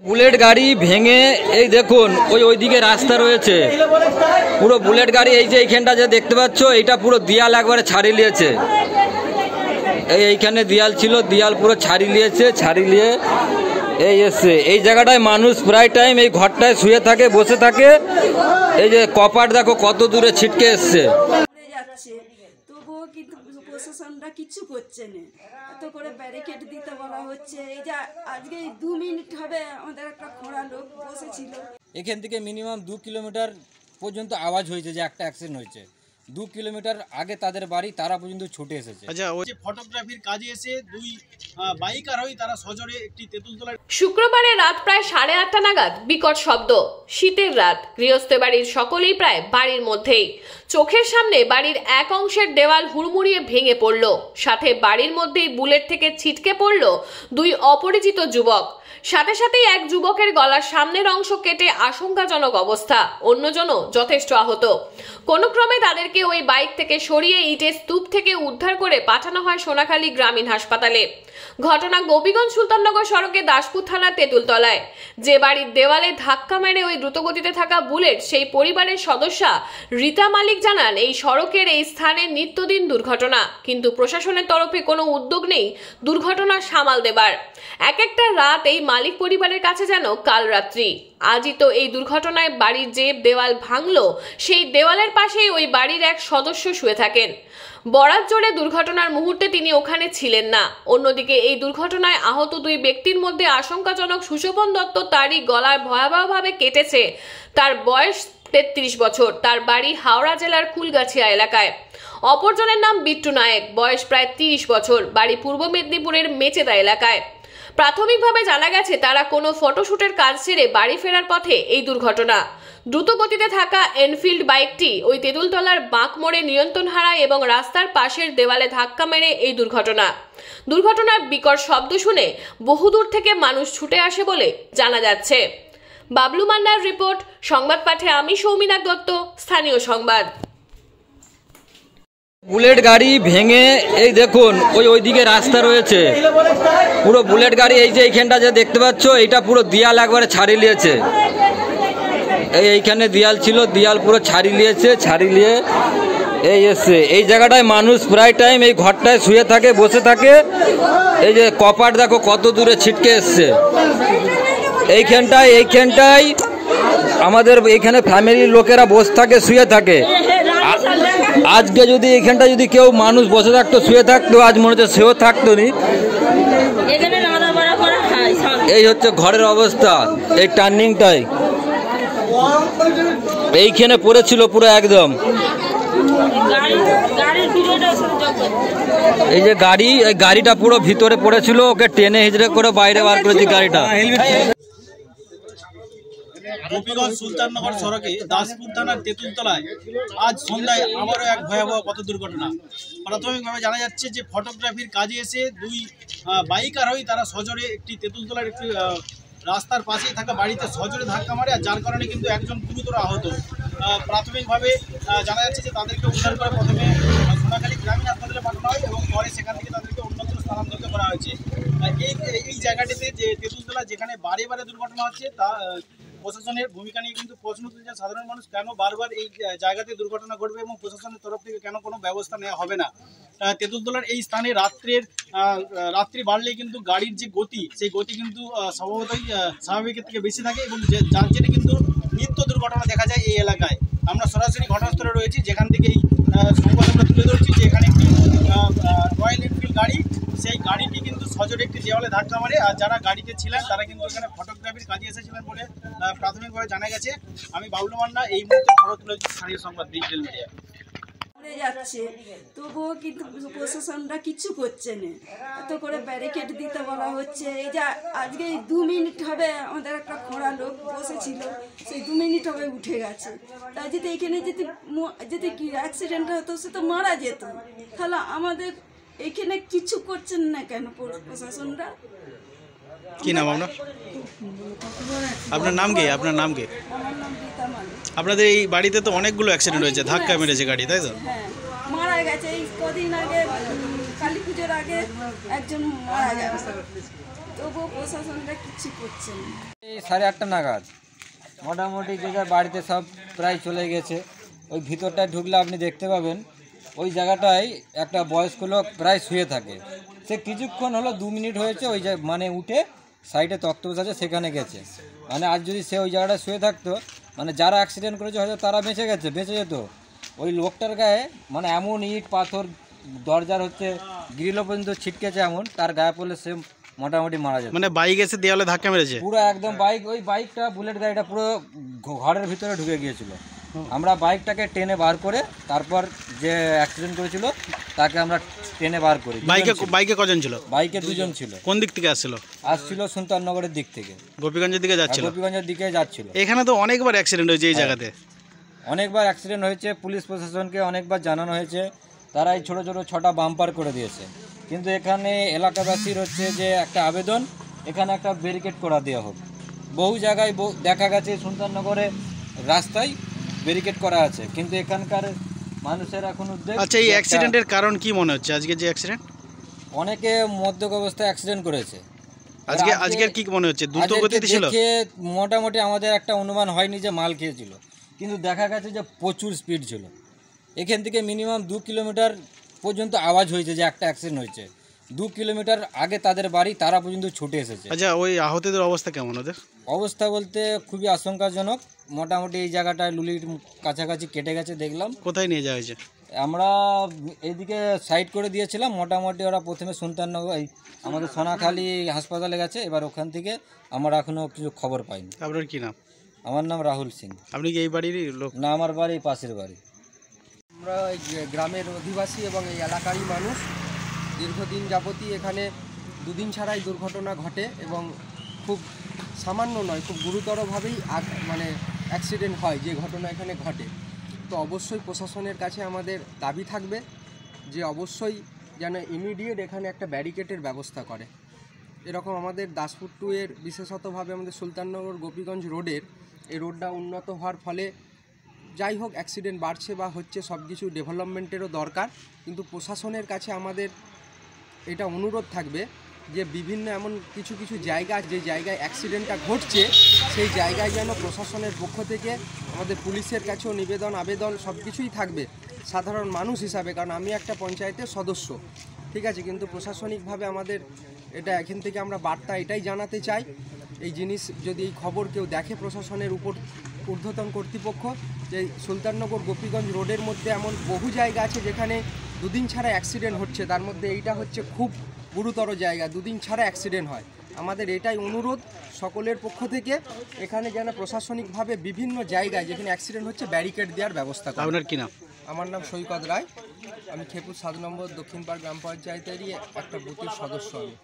Bullet গাড়ি ভেঙে এই দেখুন ওইদিকে রাস্তা রয়েছে, পুরো বুলেট গাড়ি এই যে এইখানটা যে দেখতে পাচ্ছ এইটা পুরো দিয়াল একবারে ছাড়িয়ে নিয়েছে। এইখানে দিয়াল ছিল, দিয়াল পুরো ছাড়িয়ে নিয়েছে, ছাড়িয়ে নিয়ে এই এসছে। এই জায়গাটায় মানুষ প্রায় টাইম এই ঘরটায় শুয়ে থাকে, বসে থাকে। এই যে কপাট দেখো কত দূরে ছিটকে এসছে। তবুও কিন্তু প্রশাসনরা কিছু করছে না, এত করে ব্যারিকেড দিতে বলা হচ্ছে। এই যে আজকে 2 মিনিট হবে আমাদের একটা খোঁড়া লোক বসেছিল। এখান থেকে মিনিমাম 2 কিলোমিটার পর্যন্ত আওয়াজ হয়েছে যে একটা অ্যাক্সিডেন্ট হয়েছে। 2 কিলোমিটার আগে তাদের বাড়ি, তারা পর্যন্ত ছুটে এসেছে। আচ্ছা, ওই যে ফটোগ্রাফির কাজে এসে 2 বাইক আরোহী তারা সজোরে একটি তেঁতুলতলায়। শুক্রবারে রাত প্রায় 8:30 নাগাদ বিকট শব্দ। শীতের রাত, গৃহস্থ বাড়ির সকলেই প্রায় বাড়ির মধ্যেই। চোখের সামনে বাড়ির এক অংশের দেওয়াল হুড়মুড়িয়ে ভেঙে পড়ল, সাথে বাড়ির মধ্যেই বুলেট থেকে ছিটকে পড়ল 2 অপরিচিত যুবক। সাথে সাথেই এক যুবকের গলার সামনের অংশ কেটে আশঙ্কাজনক অবস্থা, অন্যজনও যথেষ্ট আহত। কোনো ক্রমে তাদেরকে ওই বাইক থেকে সরিয়ে ইটের স্তূপ থেকে উদ্ধার করে পাঠানো হয় সোনাখালী গ্রামীণ হাসপাতালে। ঘটনা গোপীগঞ্জ সুলতাননগর সড়কে দাসপুর থানার তেঁতুলতলায়। যে বাড়ির দেওয়ালে ধাক্কা মেরে ওই দ্রুতগতিতে থাকা বুলেট, সেই পরিবারের সদস্যা রীতা মালিক জানান, এই সড়কের এই স্থানে নিত্যদিন দুর্ঘটনা, কিন্তু প্রশাসনের তরফে কোনো উদ্যোগ নেই দুর্ঘটনা সামাল দেবার। এক একটা রাত এই মালিক পরিবারের কাছে যেন কাল রাত্রি। আজই তো এই দুর্ঘটনায় বাড়ির যে দেওয়াল ভাঙলো, সেই দেওয়ালের পাশেই ওই বাড়ির এক সদস্য শুয়ে থাকেন। বরাত জোরে দুর্ঘটনার মুহূর্তে তিনি ওখানে ছিলেন না। অন্যদিকে এই দুর্ঘটনায় আহত 2 ব্যক্তির মধ্যে আশঙ্কাজনক সুশোভন দত্ত, তারই গলার ভয়াবহভাবে কেটেছে। তার বয়স 33 বছর, তার বাড়ি হাওড়া জেলার কুলগাছিয়া এলাকায়। অপরজনের নাম বিট্টু নায়েক, বয়স প্রায় 30 বছর, বাড়ি পূর্ব মেদিনীপুরের মেচেদা এলাকায়। প্রাথমিকভাবে জানা গেছে তারা কোনো ফটোশুটের কাজ সেরে বাড়ি ফেরার পথে এই দুর্ঘটনা। দ্রুত গতিতে থাকা এনফিল্ড বাইকটি ওই তেঁতুলতলার বাঁক মোড়ে নিয়ন্ত্রণ হারায় এবং রাস্তার পাশের দেওয়ালে ধাক্কা মেরে এই দুর্ঘটনার বিকট শব্দ শুনে বহুদূর থেকে মানুষ ছুটে আসে বলে জানা যাচ্ছে। বাবলু মান্নার রিপোর্ট, সংবাদ পাঠে আমি সৌমিনাথ দত্ত, স্থানীয় সংবাদ। বুলেট গাড়ি ভেঙে এই দেখুন ওইদিকে রাস্তা রয়েছে, পুরো বুলেট গাড়ি এই যে এইখানটা যে দেখতে পাচ্ছ এইটা পুরো দিয়াল একবারে ছাড়িয়ে নিয়েছে। এইখানে দিয়াল ছিল, দিয়াল পুরো ছাড়িয়ে নিয়েছে, ছাড়িয়ে নিয়ে এই এসছে। এই জায়গাটায় মানুষ প্রায় টাইম এই ঘরটায় শুয়ে থাকে, বসে থাকে। এই যে কপাট দেখো কত দূরে ছিটকে এসছে। এইখানটায় আমাদের এইখানে ফ্যামিলির লোকেরা বসে থাকে, শুয়ে থাকে। আজকে যদি এখানটা যদি কেউ মানুষ বসে থাকতো, শুয়ে থাকতো, আজ মনে হচ্ছে সেও থাকতো নি। এই হচ্ছে ঘরের অবস্থা। এই টার্নিংটাই এইখানে পড়েছিল পুরো একদম। এই যে গাড়িটা পুরো ভিতরে পড়েছিল, ওকে টেনে হিজড়ে করে বাইরে বার করেছি গাড়িটা। গোপীগঞ্জ সুলতাননগর সড়কে দাসপুর থানার তেঁতুলতলায় আজ সন্ধ্যায় আবারও এক ভয়াবহ পথ দুর্ঘটনা। প্রাথমিকভাবে জানা যাচ্ছে যে ফটোগ্রাফির কাজে এসে 2 বাইক আরোহী তারা সজোরে একটি তেঁতুলতলার একটি রাস্তার পাশেই থাকা বাড়িতে সজোরে ধাক্কা মারে, আর যার কারণে কিন্তু একজন গুরুতর আহত। প্রাথমিকভাবে জানা যাচ্ছে যে তাদেরকে উদ্ধার করে প্রথমে সোনাখালী গ্রামীণ হাসপাতালে পাঠানো হয় এবং পরে সেখান থেকে তাদেরকে অন্যত্র স্থানান্তরিত করা হয়েছে। এই জায়গাটিতে যে তেঁতুলতলা যেখানে বারে বারে দুর্ঘটনা হচ্ছে, তা প্রশাসনের ভূমিকা নিয়ে কিন্তু প্রশ্ন তুলছে সাধারণ মানুষ, কেন বারবার এই জায়গাতে দুর্ঘটনা ঘটবে এবং প্রশাসনের তরফ থেকে কেন কোনো ব্যবস্থা নেওয়া হবে না। তেঁতুলতলার এই স্থানে রাত্রি বাড়লেই কিন্তু গাড়ির যে গতি, সেই গতি কিন্তু স্বভাবতই স্বাভাবিকের থেকে বেশি থাকে এবং যার জন্য কিন্তু নিত্য দুর্ঘটনা দেখা যায় এই এলাকায়। আমরা সরাসরি ঘটনাস্থলে রয়েছি, যেখান থেকে এই সংবাদ আমরা তুলে ধরছি যে এখানে একটি রয়্যাল এনফিল্ড গাড়ি, সেই গাড়িটি কিন্তু সজোরে একটি দেওয়ালে ধাক্কা মারে, আর যারা গাড়িতে ছিলেন তারা কিন্তু এখানে ফটোগ্রাফির কাজে এসেছিলেন বলে প্রাথমিকভাবে জানা গেছে। আমি বাবলু মান্না, এই মুহূর্তে খবর তুলেছি স্থানীয় সংবাদ ডিজিটাল মিডিয়া। যাচ্ছে তবুও কিন্তু প্রশাসনরা কিছু করছে না, এত করে ব্যারিকেড দিতে বলা হচ্ছে। এই যে আজকে 2 মিনিট হবে আমাদের একটা খোঁড়া লোক বসেছিল, সেই 2 মিনিট হবে উঠে গেছে। তাই যদি এখানে যদি কি অ্যাক্সিডেন্ট হতো, সে তো মারা যেত। তাহলে আমাদের এখানে কিছু করছেন না কেন প্রশাসনরা? কি নাম আপনার? আপনার নাম কি? আপনার নাম কি? আমার নাম রীতা মালিক। আপনাদের এই বাড়িতে তো অনেকগুলো অ্যাক্সিডেন্ট হয়েছে, ধাক্কা মেরেছে গাড়ি, তাই তো? হ্যাঁ, মারা গেছে। এই কদিন আগে কালী পুজোর আগে একজন মারা গেছে। তবুও প্রশাসনরা কিচ্ছু করছে না। এই 8:30 নাগাদ মোটামুটি যে যার বাড়িতে সব প্রায় চলে গেছে। ওই ভিতরটায় ঢুকলে আপনি দেখতে পাবেন ওই জায়গাটায় একটা বয়স্ক লোক প্রায় শুয়ে থাকে। সে কিছুক্ষণ হলো 2 মিনিট হয়েছে ওই মানে উঠে সাইডে তক্তপোষ আছে সেখানে গেছে। মানে আজ যদি সে ওই জায়গাটায় শুয়ে থাকতো, মানে যারা অ্যাক্সিডেন্ট করেছে হয়তো তারা বেঁচে যেত। ওই লোকটার গায়ে মানে এমন ইট পাথর দরজার গ্রিলও পর্যন্ত ছিটকেছে, এমন তার গায়ে পড়লে সে মোটামুটি মারা যাবে। মানে বাইক এসে দেওয়ালে ধাক্কা মেরেছে পুরো একদম ওই বাইকটা বুলেট গাড়িটা পুরো ঘরের ভিতরে ঢুকে গিয়েছিল। আমরা বাইকটাকে টেনে বার করে তারপর যে অ্যাক্সিডেন্ট করেছিল তাকে আমরা টেনে বার করি। বাইকে কজন ছিল? বাইকে 2 জন ছিল। কোন দিক থেকে আসছিল সুলতাননগরের দিক থেকে, গোপীগঞ্জের দিকে যাচ্ছিল। গোপীগঞ্জের দিকে যাচ্ছিল। এখানে তো অনেকবার অ্যাক্সিডেন্ট হয়েছে এই জায়গাতে, অনেকবার অ্যাক্সিডেন্ট হয়েছে। পুলিশ প্রশাসনকে অনেকবার জানানো হয়েছে, তারা এই ছোটো ছোটো 6টা বাম্পার করে দিয়েছে। কিন্তু এখানে এলাকাবাসীর যে একটা আবেদন, এখানে একটা ব্যারিকেড করা দেওয়া হোক। বহু জায়গায় দেখা গেছে সুলতাননগরে রাস্তায় ব্যারিকেড করা আছে, কিন্তু এখানকার মানুষের এখন উদ্যোগ। আচ্ছা, এই অ্যাক্সিডেন্টের কারণ কি মনে হচ্ছে? আজকে যে অ্যাক্সিডেন্ট, অনেকে মদ্যপ অবস্থায় অ্যাক্সিডেন্ট করেছে। আজকের কি মনে হচ্ছে? দ্রুত গতিতে ছিল? মোটামুটি আমাদের একটা অনুমান হয়নি যে মাল খেয়েছিল, কিন্তু দেখা গেছে যে প্রচুর স্পিড ছিল। এখান থেকে মিনিমাম 2 কিলোমিটার পর্যন্ত আওয়াজ হয়েছে যে একটা অ্যাক্সিডেন্ট হয়েছে। 2 কিলোমিটার আগে তাদের বাড়ি, তারা পর্যন্ত ছুটে এসেছে। আচ্ছা, ওই আহতদের অবস্থা কেমন? ওদের অবস্থা বলতে খুবই আশঙ্কাজনক। মোটামুটি এই জায়গাটায় লুলির কাছাকাছি কেটে গেছে দেখলাম। কোথায় নিয়ে যাওয়া হয়েছে? আমরা এইদিকে সাইড করে দিয়েছিলাম। মোটামুটি ওরা প্রথমে সুলতাননগর আমাদের সোনাখালী হাসপাতালে গেছে। এবার ওখান থেকে আমরা এখনও কিছু খবর পাইনি। আপনার কি নাম? আমার নাম রাহুল সিং। আপনি কি এই বাড়িরই লোক? না, আমার বাড়ি পাশের বাড়ি। আমরা এই গ্রামের অধিবাসী এবং এই এলাকারই মানুষ। দীর্ঘদিন যাবতই এখানে 2 দিন ছাড়াই দুর্ঘটনা ঘটে এবং খুব সামান্য নয়, খুব গুরুতরভাবেই মানে অ্যাক্সিডেন্ট হয় যে ঘটনা এখানে ঘটে। তো অবশ্যই প্রশাসনের কাছে আমাদের দাবি থাকবে যে অবশ্যই যেন ইমিডিয়েট এখানে একটা ব্যারিকেডের ব্যবস্থা করে। এরকম আমাদের দাসপুর 2 এর বিশেষতভাবে আমাদের সুলতাননগর গোপীগঞ্জ রোডের এই রোডটা উন্নত হওয়ার ফলে যাই হোক অ্যাক্সিডেন্ট বাড়ছে বা হচ্ছে, সব কিছু ডেভেলপমেন্টেরও দরকার। কিন্তু প্রশাসনের কাছে আমাদের এটা অনুরোধ থাকবে যে বিভিন্ন এমন কিছু জায়গা, যে জায়গায় অ্যাক্সিডেন্টটা ঘটছে সেই জায়গায় যেন প্রশাসনের পক্ষ থেকে আমাদের পুলিশের কাছেও আবেদন সব কিছুই থাকবে সাধারণ মানুষ হিসাবে। কারণ আমি একটা পঞ্চায়েতের সদস্য, ঠিক আছে, কিন্তু প্রশাসনিকভাবে আমাদের এটা এখান থেকে আমরা বার্তা এটাই জানাতে চাই, এই জিনিস যদি এই খবর কেউ দেখে প্রশাসনের উপর ঊর্ধ্বতন কর্তৃপক্ষ, যে সুলতাননগর গোপীগঞ্জ রোডের মধ্যে এমন বহু জায়গা আছে যেখানে 2 দিন ছাড়া অ্যাক্সিডেন্ট হচ্ছে। তার মধ্যে এইটা হচ্ছে খুব গুরুতর জায়গা, 2 দিন ছাড়া অ্যাক্সিডেন্ট হয়। আমাদের এটাই অনুরোধ সকলের পক্ষ থেকে, এখানে যেন প্রশাসনিকভাবে বিভিন্ন জায়গায় যেখানে অ্যাক্সিডেন্ট হচ্ছে ব্যারিকেড দেওয়ার ব্যবস্থা করে। আপনার কি নাম? আমার নাম সৈকত রায়। আমি খেপুর 7 নম্বর দক্ষিণপাড় গ্রাম পঞ্চায়েতেরই একটা বুথের সদস্য আমি।